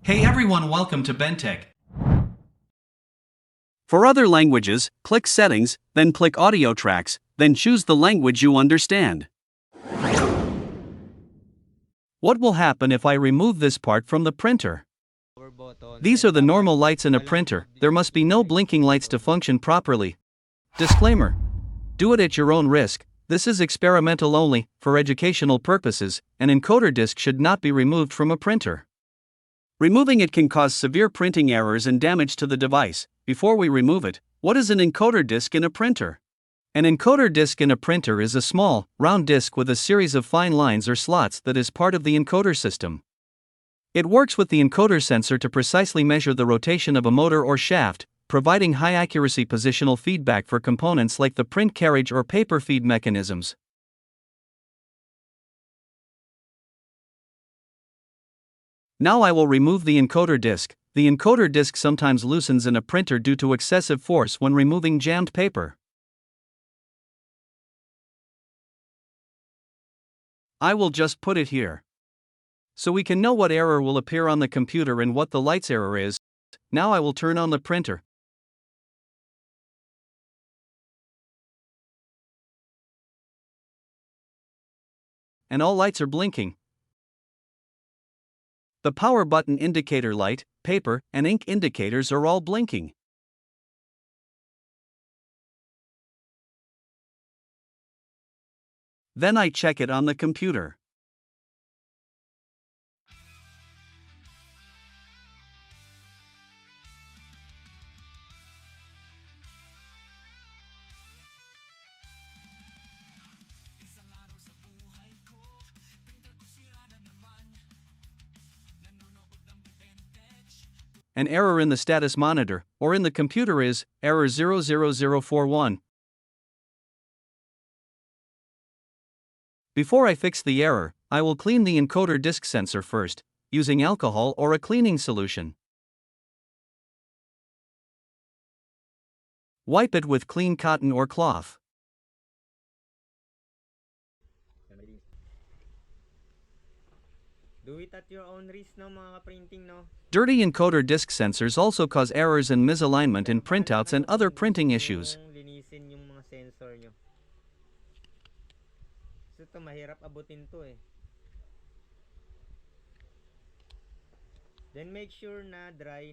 Hey everyone, welcome to Bentech. For other languages, click Settings, then click Audio Tracks, then choose the language you understand. What will happen if I remove this part from the printer? These are the normal lights in a printer. There must be no blinking lights to function properly. Disclaimer: do it at your own risk. This is experimental only. For educational purposes, an encoder disc should not be removed from a printer. Removing it can cause severe printing errors and damage to the device. Before we remove it, what is an encoder disc in a printer? An encoder disc in a printer is a small, round disc with a series of fine lines or slots that is part of the encoder system. It works with the encoder sensor to precisely measure the rotation of a motor or shaft, providing high-accuracy positional feedback for components like the print carriage or paper feed mechanisms. Now I will remove the encoder disc. The encoder disc sometimes loosens in a printer due to excessive force when removing jammed paper. I will just put it here, so we can know what error will appear on the computer and what the lights error is. Now I will turn on the printer. And all lights are blinking. The power button indicator light, paper, and ink indicators are all blinking. Then I check it on the computer. An error in the status monitor, or in the computer is, error 00041. Before I fix the error, I will clean the encoder disc sensor first, using alcohol or a cleaning solution. Wipe it with clean cotton or cloth. Do it at your own risk, no, mga printing, no? Dirty encoder disc sensors also cause errors and misalignment in printouts and other printing issues. Linisin yung mga sensor nyo. So ito, mahirap abutin to eh. Then make sure na dry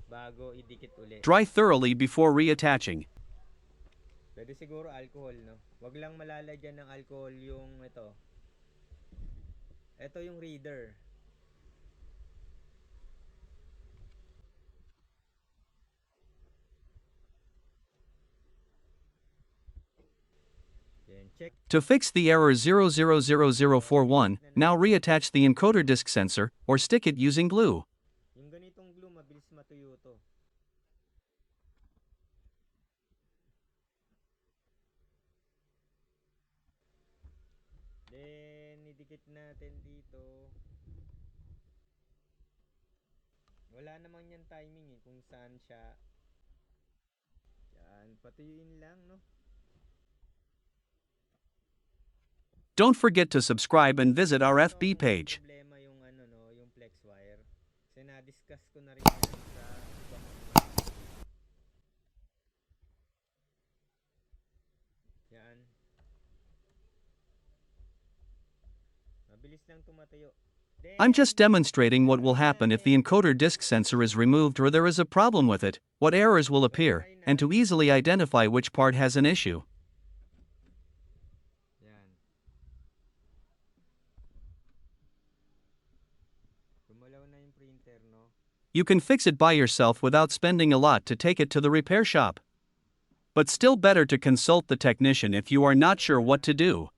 bago idikit ulit. Dry thoroughly before reattaching. Pwede siguro alcohol, no? Wag lang malalagyan ng alcohol yung ito. Ito yung reader. Check. To fix the error 00041, now reattach the encoder disc sensor, or stick it using glue. Yung ganitong glue, mabilis matuyo to. Then, idikit natin dito. Wala naman yan timing eh, kung saan siya. Yan, patuyuin lang, no? Don't forget to subscribe and visit our FB page. Problema yung ano, no, yung flex wire. Kasi na-discuss ko na rin yan sa ibang yan. Mabilis lang tumatayo. I'm just demonstrating what will happen if the encoder disc sensor is removed or there is a problem with it, what errors will appear, and to easily identify which part has an issue. Yan. Gumalaw na yung printer, no? You can fix it by yourself without spending a lot to take it to the repair shop. But still better to consult the technician if you are not sure what to do.